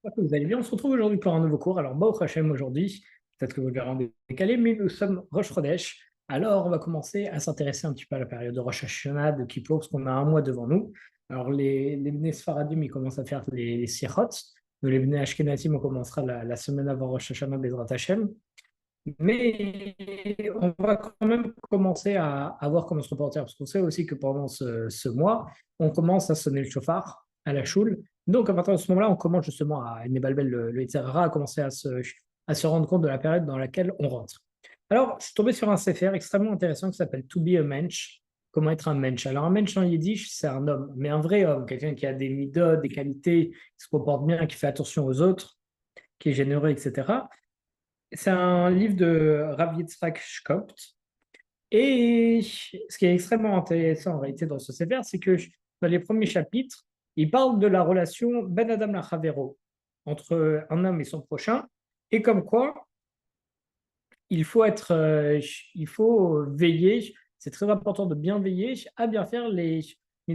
J'espère que vous allez bien. On se retrouve aujourd'hui pour un nouveau cours. Alors, Baruch Hashem aujourd'hui, peut-être que vous le verrez en décalé, mais nous sommes Rosh Chodesh. Alors, on va commencer à s'intéresser un petit peu à la période de Rosh Hashanah, de Kippour, parce qu'on a un mois devant nous. Alors, les Bnei Sfaradim, ils commencent à faire les Sichot. Nous, les Bnei Ashkenazim, on commencera la semaine avant Rosh Hashanah, Bezrat Hashem. Mais on va quand même commencer à voir comment se reporter, parce qu'on sait aussi que pendant ce mois, on commence à sonner le chauffard à la choule. Donc, à partir de ce moment-là, on commence justement à Nebalbel, le Yetzer Hara, à commencer à se rendre compte de la période dans laquelle on rentre. Alors, je suis tombé sur un sefer extrêmement intéressant qui s'appelle To be a Mensch. Comment être un mensch? Alors, un mensch en yiddish, c'est un homme, mais un vrai homme, quelqu'un qui a des midot, des qualités, qui se comporte bien, qui fait attention aux autres, qui est généreux, etc. C'est un livre de Rav Yitzhak Shkopt. Et ce qui est extrêmement intéressant en réalité dans ce sefer, c'est que dans les premiers chapitres, il parle de la relation Ben Adam Lachavero entre un homme et son prochain, et comme quoi il faut il faut veiller, c'est très important de bien veiller à bien faire les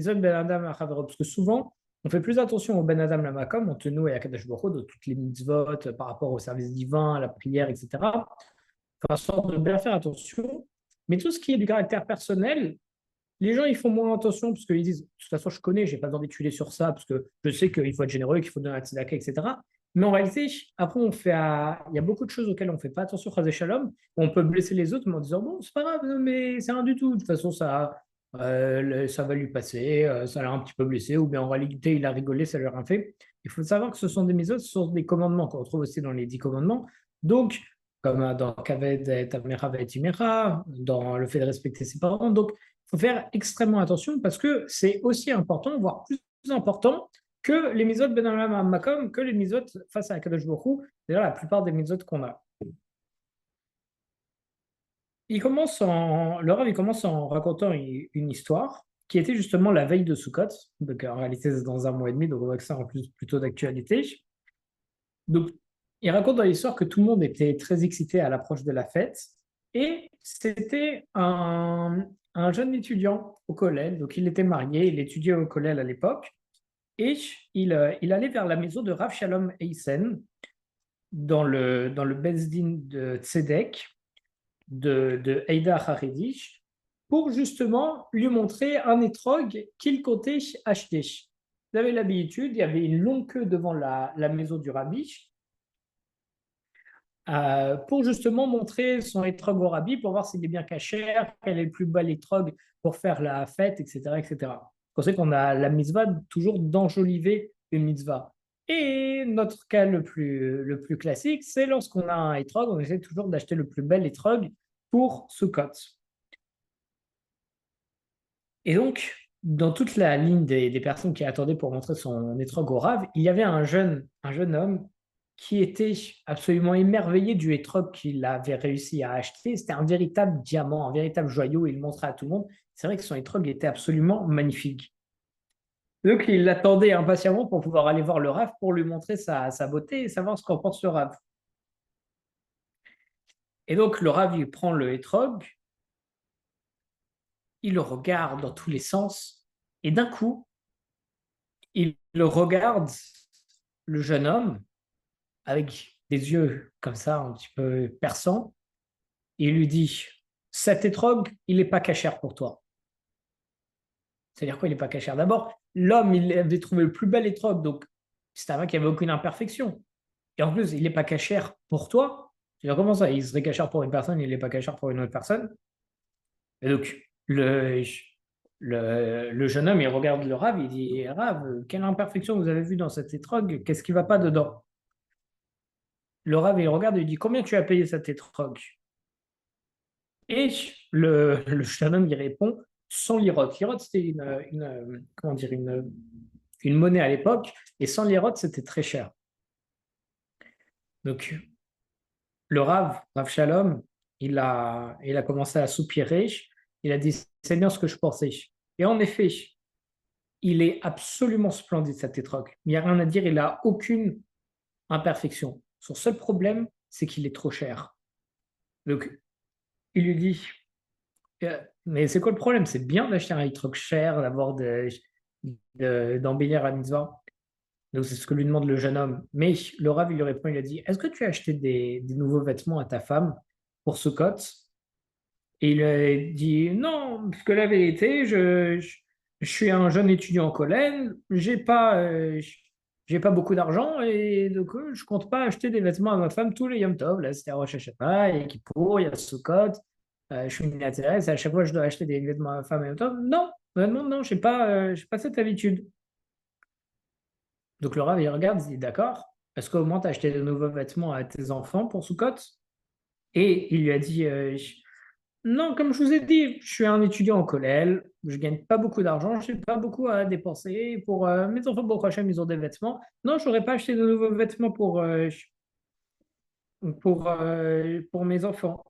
hommes Ben Adam Lachavero, parce que souvent, on fait plus attention au Ben Adam Lamakom, on tenu et à Kadosh Baruch Hu, de toutes les mitzvot par rapport au service divin, à la prière, etc. Faire en sorte de bien faire attention. Mais tout ce qui est du caractère personnel, les gens, ils font moins attention parce qu'ils disent, de toute façon, je connais, j'ai pas besoin d'étudier sur ça parce que je sais qu'il faut être généreux, qu'il faut donner un tzedaka, etc. Mais en réalité, après, il y a beaucoup de choses auxquelles on ne fait pas attention, Chazé Shalom. On peut blesser les autres en disant, bon, c'est pas grave, non, mais c'est rien du tout. De toute façon, ça va lui passer, ça l'a un petit peu blessé, ou bien en réalité, il a rigolé, ça lui a rien fait. Il faut savoir que ce sont des mitzvot, ce sont des commandements qu'on retrouve aussi dans les 10 commandements. Donc, comme dans Kaved et Tamera et Timera, dans le fait de respecter ses parents. Donc, il faut faire extrêmement attention parce que c'est aussi important, voire plus important que les mitzvot ben Olam Makom, que les mitzvot face à Kadosh Baruch Hu, d'ailleurs la plupart des mitzvot qu'on a. Le Rav, il commence en racontant une histoire qui était justement la veille de Sukkot. Donc en réalité, c'est dans un mois et demi, donc on voit que ça en plus plutôt d'actualité. Donc il raconte dans l'histoire que tout le monde était très excité à l'approche de la fête. Et c'était un jeune étudiant au collège, donc il était marié, il étudiait au collège à l'époque. Et il allait vers la maison de Rav Shalom Eisen dans le Beis Din de Tzedek de Eida Haredich pour justement lui montrer un étrog qu'il comptait acheter. Vous avez l'habitude, il y avait une longue queue devant la maison du rabbi pour justement montrer son étrog au rabbi pour voir s'il est bien caché, quel est le plus bel étrog pour faire la fête, etc. etc. On sait qu'on a la mitzvah toujours d'enjoliver une mitzvah. Et notre cas le plus classique, c'est lorsqu'on a un étrog, on essaie toujours d'acheter le plus bel étrog pour Sukkot. Et donc, dans toute la ligne des personnes qui attendaient pour montrer son étrog au Rav, il y avait un jeune homme qui était absolument émerveillé du étrog qu'il avait réussi à acheter. C'était un véritable diamant, un véritable joyau. Il le montrait à tout le monde. C'est vrai que son étrog était absolument magnifique. Donc, il l'attendait impatiemment pour pouvoir aller voir le Rav pour lui montrer sa beauté et savoir ce qu'en pense le Rav. Et donc, le Rav, il prend le étrog, il le regarde dans tous les sens, et d'un coup, il le regarde, le jeune homme, avec des yeux comme ça, un petit peu perçants, et il lui dit, cet étrog, il n'est pas cachère pour toi. C'est-à-dire quoi, il n'est pas cachère? D'abord, l'homme, il avait trouvé le plus bel étrog, donc c'était un mec qui n'avait aucune imperfection. Et en plus, il n'est pas cachère pour toi. C'est-à-dire comment ça? Il serait cachère pour une personne, il n'est pas cachère pour une autre personne. Et donc, le jeune homme, il regarde le Rav, il dit, Rav, quelle imperfection vous avez vue dans cet étrog? Qu'est-ce qui ne va pas dedans? Le Rav, il regarde et il dit, combien tu as payé cet étrog? Et le jeune homme, il répond, 100 lirotes. Lirotes, c'était comment dire, une monnaie à l'époque, et 100 lirotes, c'était très cher. Donc, le Rav Shalom, il a commencé à soupirer. Il a dit, c'est bien ce que je pensais. Et en effet, il est absolument splendide, cet étroc. Il n'y a rien à dire, il n'a aucune imperfection. Son seul problème, c'est qu'il est trop cher. Donc, il lui dit, mais c'est quoi le problème? C'est bien d'acheter un étroc cher, d'embellir la mitzvah. Donc, c'est ce que lui demande le jeune homme. Mais le Rav, il lui répond, il a dit, est-ce que tu as acheté des nouveaux vêtements à ta femme pour Sukkot? Et il a dit, non, parce que la vérité, je suis un jeune étudiant en collège, j'ai pas beaucoup d'argent et donc je compte pas acheter des vêtements à ma femme tous les Yom Tov. Là, c'était à Rosh Hashanah, il y a Kippour, il y a Sukkot, je suis une à chaque fois je dois acheter des vêtements à ma femme à Yom Tov. Non, honnêtement, non, j'ai pas cette habitude. Donc le Rav, il regarde, il dit, d'accord, est-ce qu'au moins tu as acheté de nouveaux vêtements à tes enfants pour Sukkot? Et il lui a dit, non, comme je vous ai dit, je suis un étudiant au collège, je gagne pas beaucoup d'argent, je n'ai pas beaucoup à dépenser. Pour mes enfants, pour Hachem, ils ont des vêtements. Non, je n'aurais pas acheté de nouveaux vêtements pour mes enfants.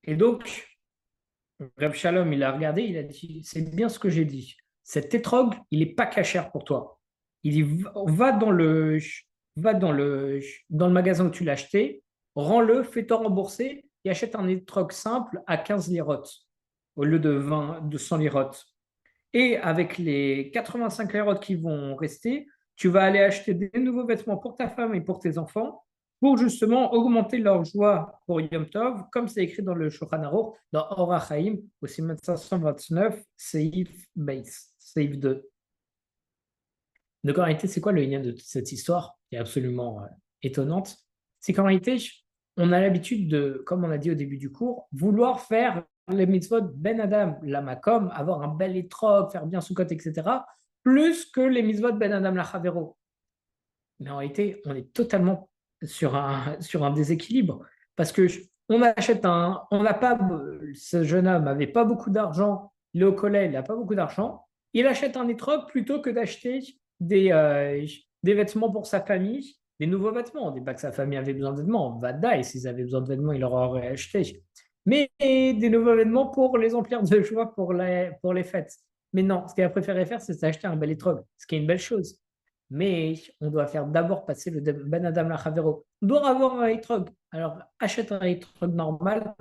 Et donc, Reb Shalom, il a regardé, il a dit, c'est bien ce que j'ai dit. Cet étrog, il n'est pas cachère pour toi. Il dit, va dans le magasin où tu l'as acheté, rends-le, fais-toi rembourser et achète un étrog simple à 15 lirotes au lieu de 20, de 100 lirotes. Et avec les 85 lirotes qui vont rester, tu vas aller acheter des nouveaux vêtements pour ta femme et pour tes enfants pour justement augmenter leur joie pour Yom Tov, comme c'est écrit dans le Shulchan Aruch, dans Orach Chaim, au 529, Seif Beis, Seif 2. Donc en réalité, c'est quoi le lien de toute cette histoire qui est absolument étonnante? C'est qu'en réalité, on a l'habitude de, comme on a dit au début du cours, vouloir faire les mitzvot ben Adam la makom, avoir un bel étrog, faire bien Sukkot, etc., plus que les mitzvot ben Adam la chavero. Mais en réalité, on est totalement sur un déséquilibre parce que on n'a pas, ce jeune homme n'avait pas beaucoup d'argent, il est au collège, il n'a pas beaucoup d'argent, il achète un étrog plutôt que d'acheter des vêtements pour sa famille, des nouveaux vêtements. On ne dit pas que sa famille avait besoin de vêtements, Vadaï, s'ils avaient besoin de vêtements, il leur aurait acheté. Mais des nouveaux vêtements pour les emplir de joie pour les fêtes. Mais non, ce qu'il a préféré faire, c'est s'acheter un bel étrog, ce qui est une belle chose. Mais on doit faire d'abord passer le Ben Adam la Chavero. On doit avoir un étrog. Alors achète un étrog normal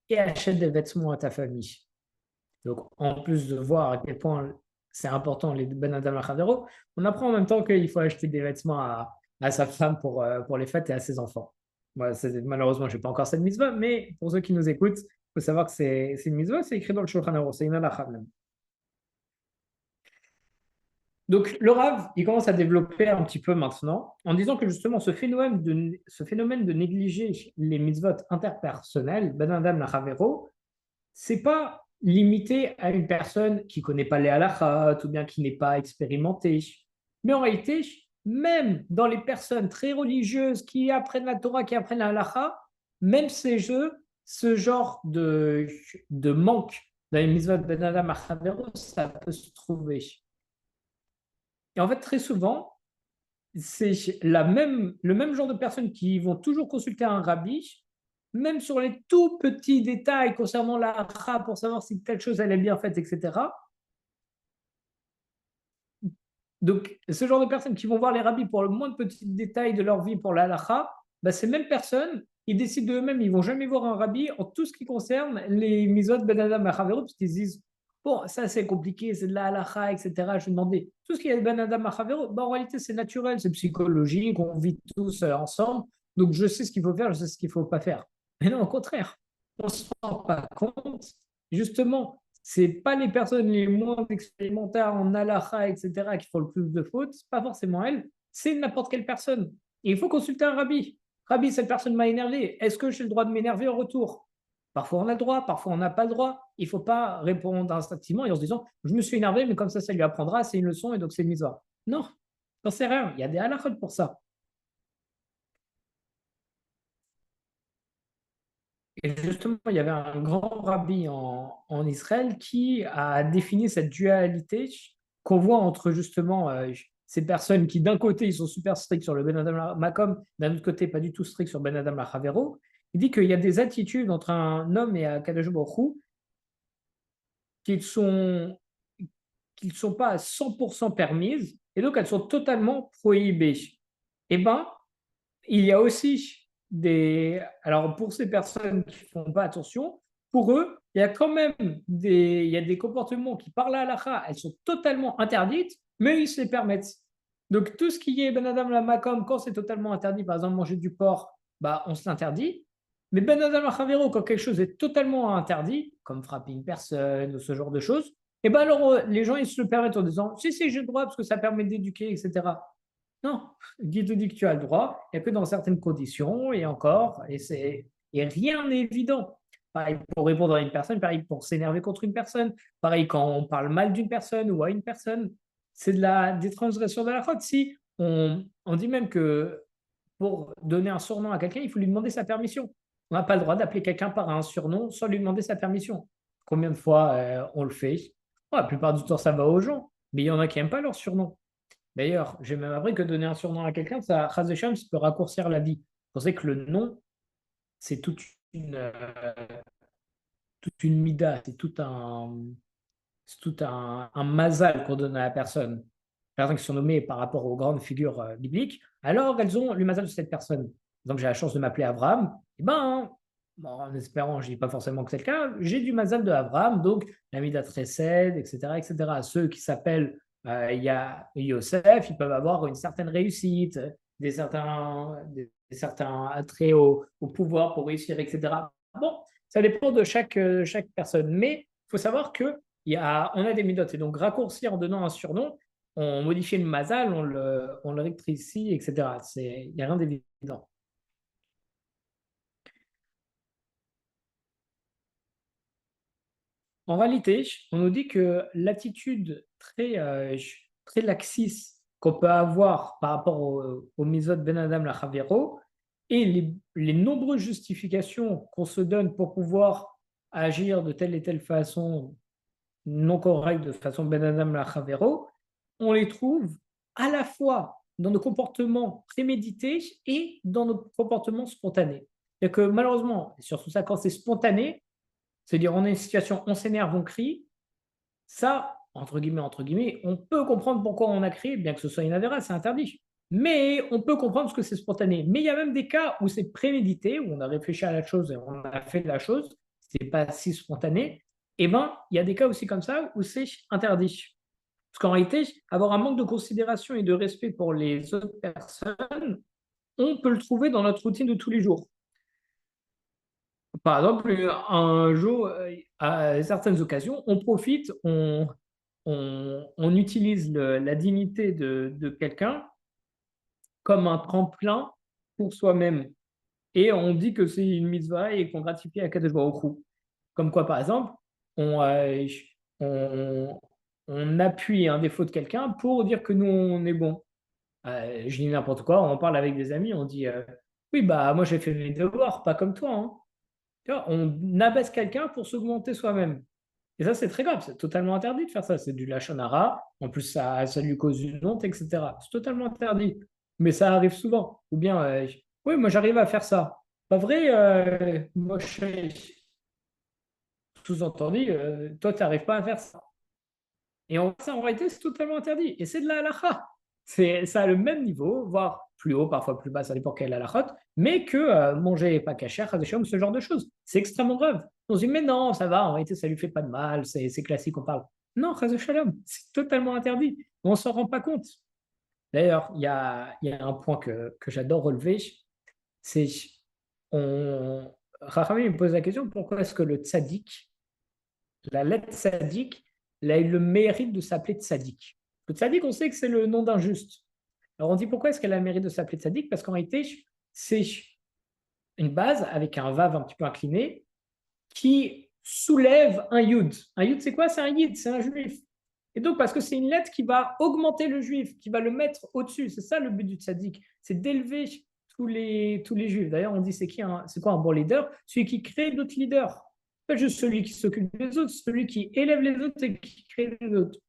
et achète des vêtements à ta famille. Donc en plus de voir à quel point c'est important les Ben Adam la Chavero, on apprend en même temps qu'il faut acheter des vêtements à sa femme pour les fêtes et à ses enfants. Moi, malheureusement, je n'ai pas encore cette mitzvah, mais pour ceux qui nous écoutent, il faut savoir que c'est une mitzvah, c'est écrit dans le Shulchan Aruch, c'est une halakha même. Donc, le Rav, il commence à développer un petit peu maintenant en disant que justement ce phénomène de négliger les mitzvot interpersonnels, Ben Adam la Chavero, c'est pas limité à une personne qui connaît pas les halachas ou bien qui n'est pas expérimentée. Mais en réalité, même dans les personnes très religieuses qui apprennent la Torah, qui apprennent la halacha, même ce genre de manque dans les mitzvot Ben Adam la Chavero, ça peut se trouver. Et en fait, très souvent, c'est le même genre de personnes qui vont toujours consulter un rabbi, même sur les tout petits détails concernant la halakha pour savoir si telle chose elle est bien faite, etc. Donc, ce genre de personnes qui vont voir les rabbis pour le moins de petits détails de leur vie pour la halakha, bah, ces mêmes personnes, ils décident d'eux-mêmes, ils vont jamais voir un rabbi en tout ce qui concerne les misot ben adam achaverot, parce qu'ils se disent, bon, ça c'est compliqué, c'est de la halakha, etc. Je vais demander, tout ce qui est ben adam achaverot, bah, en réalité c'est naturel, c'est psychologique, on vit tous ensemble, donc je sais ce qu'il faut faire, je sais ce qu'il ne faut pas faire. Mais non, au contraire, on ne se rend pas compte, justement, c'est pas les personnes les moins expérimentées en halakha, etc., qui font le plus de fautes, c'est pas forcément elles, c'est n'importe quelle personne. Et il faut consulter un rabbi. Rabbi, cette personne m'a énervé. Est-ce que j'ai le droit de m'énerver en retour? Parfois on a le droit, parfois on n'a pas le droit. Il ne faut pas répondre instinctivement et en se disant je me suis énervé, mais comme ça lui apprendra, c'est une leçon et donc c'est une mitzvah. Non, j'en sais rien. Il y a des halakhot pour ça. Et justement, il y avait un grand rabbi en Israël qui a défini cette dualité qu'on voit entre justement ces personnes qui, d'un côté, ils sont super stricts sur le Ben Adam Makom, d'un autre côté, pas du tout stricts sur Ben Adam Chavero. Il dit qu'il y a des attitudes entre un homme et un Kadosh Baruch Hu qui sont, qui ne sont pas à 100% permises et donc elles sont totalement prohibées. Eh bien, il y a aussi Alors, pour ces personnes qui ne font pas attention, pour eux, il y a quand même il y a des comportements qui, par la halakha, elles sont totalement interdites, mais ils se les permettent. Donc, tout ce qui est Ben Adam la Makom, quand c'est totalement interdit, par exemple, manger du porc, bah, on se l'interdit. Mais Ben Adam la Chavero, quand quelque chose est totalement interdit, comme frapper une personne ou ce genre de choses, et ben alors les gens ils se le permettent en disant si, si, j'ai le droit parce que ça permet d'éduquer, etc. Non, Guy te dit que tu as le droit, il n'y a que dans certaines conditions, et encore, et rien n'est évident. Pareil pour répondre à une personne, pareil pour s'énerver contre une personne, pareil quand on parle mal d'une personne ou à une personne, c'est des transgressions de la faute. Si on dit même que pour donner un surnom à quelqu'un, il faut lui demander sa permission. On n'a pas le droit d'appeler quelqu'un par un surnom sans lui demander sa permission. Combien de fois on le fait? La plupart du temps, ça va aux gens, mais il y en a qui n'aiment pas leur surnom. D'ailleurs, j'ai même appris que donner un surnom à quelqu'un, ça, Chas v'shalom, ça peut raccourcir la vie. Vous pensez que le nom, c'est toute une mida, c'est tout un mazal qu'on donne à la personne. Les personnes qui sont nommées par rapport aux grandes figures bibliques, alors elles ont le mazal de cette personne. Donc j'ai la chance de m'appeler Abraham, et ben, bon, en espérant, je dis pas forcément que c'est le cas, j'ai du mazal de Abraham, donc la mida Tresed, etc., etc. Ceux qui s'appellent il y a Yosef, ils peuvent avoir une certaine réussite, des certains attraits au pouvoir pour réussir, etc. Bon, ça dépend de chaque personne, mais il faut savoir que on a des méthodes. Et donc, raccourcir en donnant un surnom, on modifie le mazal, on le rectifie, etc. Il n'y a rien d'évident. En réalité, on nous dit que l'attitude très laxiste qu'on peut avoir par rapport au Misod Ben Adam la Chavero et les nombreuses justifications qu'on se donne pour pouvoir agir de telle et telle façon non correcte, de façon Ben Adam la Chavero, on les trouve à la fois dans nos comportements prémédités et dans nos comportements spontanés. Et que malheureusement, et surtout ça quand c'est spontané, c'est-à-dire on est une situation, on s'énerve, on crie, ça, entre guillemets, on peut comprendre pourquoi on a crié, bien que ce soit inavéral, c'est interdit. Mais on peut comprendre ce que c'est spontané. Mais il y a même des cas où c'est prémédité, où on a réfléchi à la chose et on a fait la chose, c'est pas si spontané. Et ben, il y a des cas aussi comme ça où c'est interdit. Parce qu'en réalité, avoir un manque de considération et de respect pour les autres personnes, on peut le trouver dans notre routine de tous les jours. Par exemple, un jour, à certaines occasions, on profite, on utilise la dignité de quelqu'un comme un tremplin pour soi-même. Et on dit que c'est une mitzvah et qu'on gratifie à Kadosh Baruch Hu. Comme quoi, par exemple, on, euh, on, on appuie un défaut de quelqu'un pour dire que nous, on est bon. Je dis n'importe quoi, on parle avec des amis, on dit oui, bah moi j'ai fait mes devoirs, pas comme toi, hein. Tu vois, on abaisse quelqu'un pour s'augmenter soi-même. Et ça, c'est très grave, c'est totalement interdit de faire ça. C'est du lachon hara, en plus ça lui cause une honte, etc. C'est totalement interdit. Mais ça arrive souvent. Ou bien, oui, moi j'arrive à faire ça. Pas vrai, moi je suis sous-entendu, toi tu n'arrives pas à faire ça. Et ça, en réalité, c'est totalement interdit. Et c'est de la halakha. Ça a le même niveau, voire plus haut, parfois plus bas, ça dépend quelle halakha, mais que manger pas cachère, ce genre de choses. C'est extrêmement grave. On se dit, mais non, ça va, en réalité, ça lui fait pas de mal, c'est classique, on parle. Non, shalom, c'est totalement interdit. On s'en rend pas compte. D'ailleurs, il y a un point que j'adore relever, c'est on. Rachamim me pose la question pourquoi est-ce que le tzaddik, la lettre tzaddik, elle a eu le mérite de s'appeler tzaddik. Le tzaddik, on sait que c'est le nom d'un juste. Alors on dit pourquoi est-ce qu'elle a le mérite de s'appeler tzaddik? Parce qu'en réalité, c'est une base avec un vav un petit peu incliné qui soulève un yud. Un yud, c'est quoi? C'est un yid, c'est un juif. Et donc, parce que c'est une lettre qui va augmenter le juif, qui va le mettre au-dessus. C'est ça le but du tzaddik, c'est d'élever tous les juifs. D'ailleurs, on dit c'est quoi un bon leader? Celui qui crée d'autres leaders. Pas juste celui qui s'occupe des autres, celui qui élève les autres et qui crée les autres.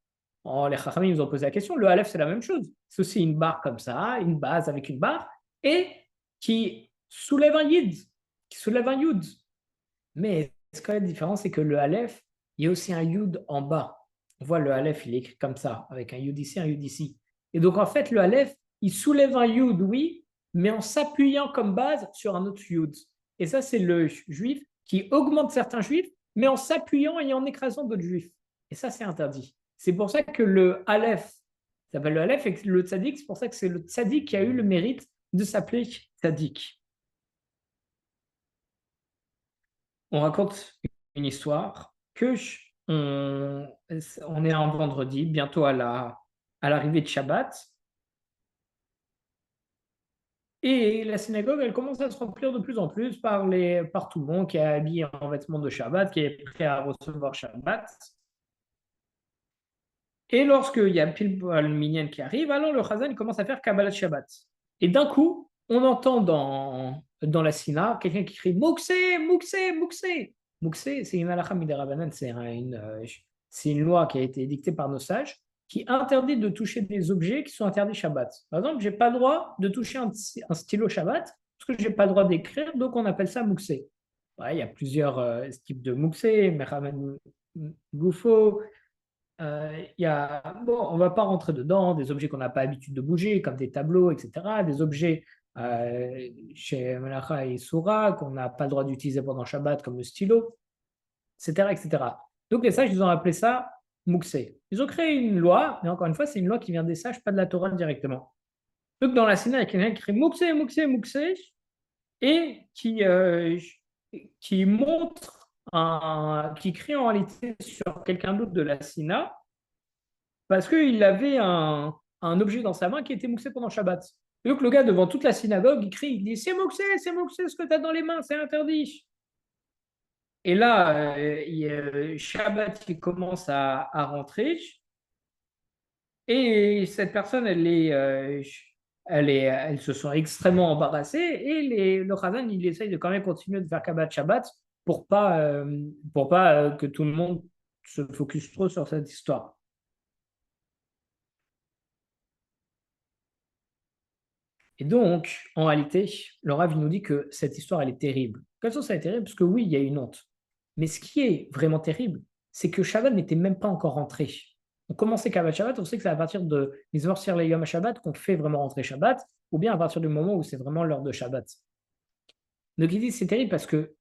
Oh, les Chachamim nous ont posé la question. Le Aleph, c'est la même chose. C'est aussi une barre comme ça, une base avec une barre, et qui soulève un yid, qui soulève un yud. Mais ce qu'il y a de différent, c'est que le Aleph, il y a aussi un yud en bas. On voit le Aleph, il est écrit comme ça, avec un yud ici, un yud ici. Et donc, en fait, le Aleph, il soulève un yud, oui, mais en s'appuyant comme base sur un autre yud. Et ça, c'est le juif qui augmente certains juifs, mais en s'appuyant et en écrasant d'autres juifs. Et ça, c'est interdit. C'est pour ça que le Aleph Ça s'appelle le Aleph, et le tzaddik, c'est pour ça que c'est le tzaddik qui a eu le mérite de s'appeler tzaddik. On raconte une histoire que on est un vendredi, bientôt à l'arrivée de Shabbat, et la synagogue, elle commence à se remplir de plus en plus par tout le monde qui est habillé en vêtements de Shabbat, qui est prêt à recevoir Shabbat. Et lorsqu'il y a pile le minyan qui arrive, alors le Chazan commence à faire Kabbalat Shabbat. Et d'un coup, on entend dans la Sina quelqu'un qui crie Mouksé, Mouksé, Mouksé. Mouksé, c'est une halakha midarabanan, c'est une loi qui a été édictée par nos sages qui interdit de toucher des objets qui sont interdits Shabbat. Par exemple, je n'ai pas le droit de toucher un stylo Shabbat parce que je n'ai pas le droit d'écrire, donc on appelle ça Mouksé. Ouais, il y a plusieurs types de Mouksé, Mechaman Goufo. On ne va pas rentrer dedans, des objets qu'on n'a pas l'habitude de bouger, comme des tableaux, etc. Des objets chez Malacha et Soura qu'on n'a pas le droit d'utiliser pendant Shabbat, comme le stylo, etc. etc. Donc les sages, ils ont appelé ça Mouksé. Ils ont créé une loi, mais encore une fois, c'est une loi qui vient des sages, pas de la Torah directement. Donc dans la Sina, il y a quelqu'un qui crie Mouksé, Mouksé, Mouksé, et qui montre, qui crie en réalité sur quelqu'un d'autre de la Sina, parce qu'il avait un objet dans sa main qui était mouxé pendant Shabbat. Et donc le gars, devant toute la synagogue, il crie, il dit c'est mouxé ce que tu as dans les mains, c'est interdit. Et là, Shabbat, il commence à rentrer, et cette personne, elle se sent extrêmement embarrassée, et le Khazan, il essaye de quand même continuer de faire Kabbat Shabbat pour pas que tout le monde se focus trop sur cette histoire. Et donc, en réalité, le Rav nous dit que cette histoire, elle est terrible. Quelle sens elle est terrible? Parce que oui, il y a une honte. Mais ce qui est vraiment terrible, c'est que Shabbat n'était même pas encore rentré. On commençait Kabbat Shabbat, on sait que c'est à partir de Mizmor Sir le Yom Shabbat qu'on fait vraiment rentrer Shabbat, ou bien à partir du moment où c'est vraiment l'heure de Shabbat. Donc il dit c'est terrible parce que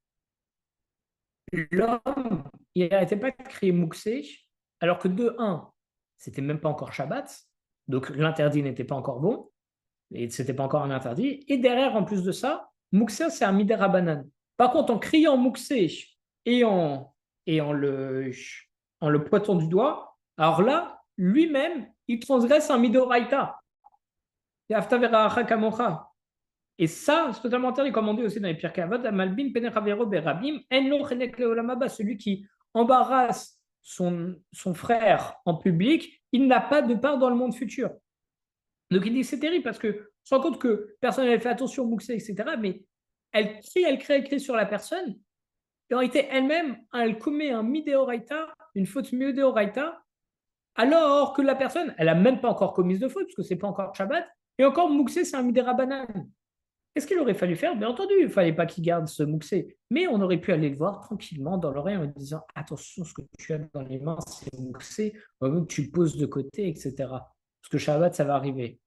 l'homme, il n'arrêtait pas de crier Mouksé, alors que de un, c'était même pas encore Shabbat, donc l'interdit n'était pas encore bon. Et ce n'était pas encore un interdit. Et derrière, en plus de ça, Mouxé, c'est un midera banane. Par contre, en criant Mouxé et en le pointant du doigt, alors là, lui-même, il transgresse un midoraita. Et ça, c'est totalement interdit, comme on dit aussi dans les Pirkei Avot, Amalbin Penechavero Berabim, Enlo Chenek Leolamaba, celui qui embarrasse son frère en public, il n'a pas de part dans le monde futur. Donc il dit c'est terrible parce que on se rend compte que personne n'avait fait attention au Mouxé, etc. Mais elle crie sur la personne. Et en réalité, elle-même, elle commet un midéoraita, une faute midéoraita, alors que la personne, elle n'a même pas encore commis de faute, parce que ce n'est pas encore Shabbat. Et encore, Mouxé, c'est un midérabanan. Qu'est-ce qu'il aurait fallu faire? Bien entendu, il ne fallait pas qu'il garde ce Mouxé. Mais on aurait pu aller le voir tranquillement dans l'oreille en lui disant attention, ce que tu as dans les mains, c'est Mouxé, tu le poses de côté, etc. Parce que Shabbat, ça va arriver.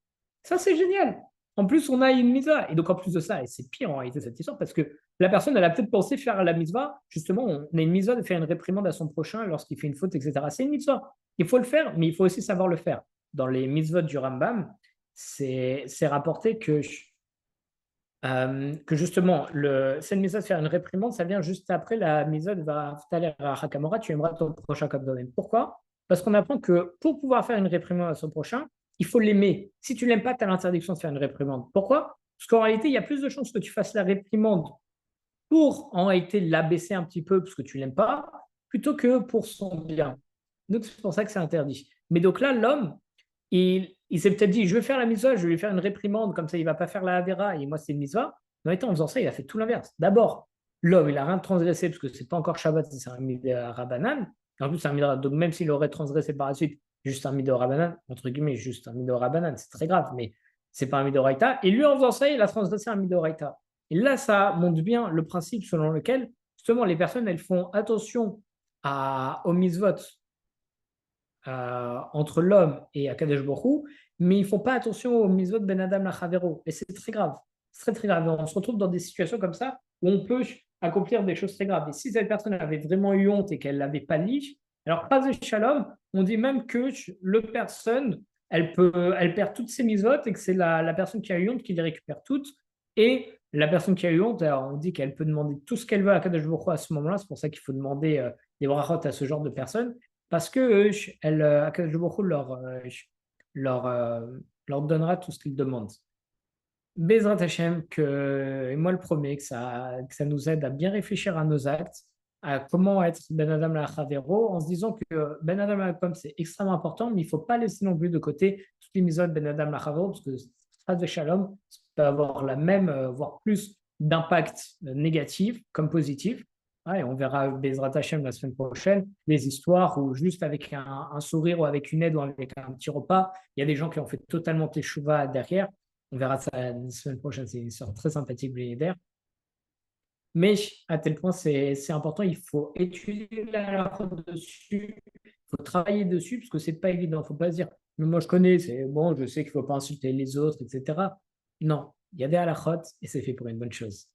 Ça, c'est génial. En plus, on a une mitzvah. Et donc, en plus de ça, et c'est pire en réalité cette histoire, parce que la personne, elle a peut-être pensé faire la mitzvah. Justement, on a une mitzvah de faire une réprimande à son prochain lorsqu'il fait une faute, etc. C'est une mitzvah. Il faut le faire, mais il faut aussi savoir le faire. Dans les mitzvot du Rambam, c'est rapporté que justement, cette mitzvah de faire une réprimande, ça vient juste après la mitzvah de Vaftaler Hakamora, tu aimeras ton prochain comme toi-même. Pourquoi? Parce qu'on apprend que pour pouvoir faire une réprimande à son prochain, il faut l'aimer. Si tu ne l'aimes pas, tu as l'interdiction de faire une réprimande. Pourquoi? Parce qu'en réalité, il y a plus de chances que tu fasses la réprimande pour en réalité l'abaisser un petit peu parce que tu ne l'aimes pas, plutôt que pour son bien. Donc c'est pour ça que c'est interdit. Mais donc là, l'homme, il s'est peut-être dit, je vais faire la mitzvah, je vais lui faire une réprimande, comme ça il ne va pas faire la Havera, et moi c'est une mitzvah. Mais en faisant ça, il a fait tout l'inverse. D'abord, l'homme, il n'a rien transgressé, parce que ce n'est pas encore Shabbat, c'est un midera Rabbanan. En plus, c'est un midera, donc même s'il aurait transgressé par la suite, juste un midera Rabbanan, entre guillemets, juste un midera Rabbanan, c'est très grave, mais ce n'est pas un midoraita. Et lui, en faisant ça, il a transgressé un midoraita. Et là, ça montre bien le principe selon lequel, justement, les personnes, elles font attention aux mitzvot entre l'homme et Akadosh Baruch Hu, mais ils ne font pas attention aux mitzvot ben Adam lachavero. Et c'est très grave. C'est très, très grave. On se retrouve dans des situations comme ça où on peut accomplir des choses très graves. Et si cette personne avait vraiment eu honte et qu'elle ne l'avait pas dit, alors pas de shalom, on dit même que le personne elle perd toutes ses mises-votes et que c'est la personne qui a eu honte qui les récupère toutes. Et la personne qui a eu honte, alors on dit qu'elle peut demander tout ce qu'elle veut à Kadosh Baruch Hu à ce moment-là. C'est pour ça qu'il faut demander des brachot à ce genre de personnes. Parce que Akadosh Baruch Hu leur, euh, leur donnera tout ce qu'ils demandent. Bezrat Hashem, et moi le premier, que ça nous aide à bien réfléchir à nos actes, à comment être Ben Adam la Chavero, en se disant que Ben Adam la Kom, c'est extrêmement important, mais il ne faut pas laisser non plus de côté toutes les mises Ben Adam la Chavero, parce que Chas de Shalom peut avoir la même, voire plus d'impact négatif comme positif. Ouais, on verra Bezrat Hashem la semaine prochaine, des histoires où juste avec un sourire ou avec une aide ou avec un petit repas, il y a des gens qui ont fait totalement teshuva derrière. On verra ça la semaine prochaine. C'est une histoire très sympathique, Blieder. Mais à tel point, c'est important. Il faut étudier la faute dessus. Il faut travailler dessus parce que c'est pas évident. Il ne faut pas se dire, mais moi je connais, c'est bon, je sais qu'il ne faut pas insulter les autres, etc. Non, il y a des halakhot et c'est fait pour une bonne chose.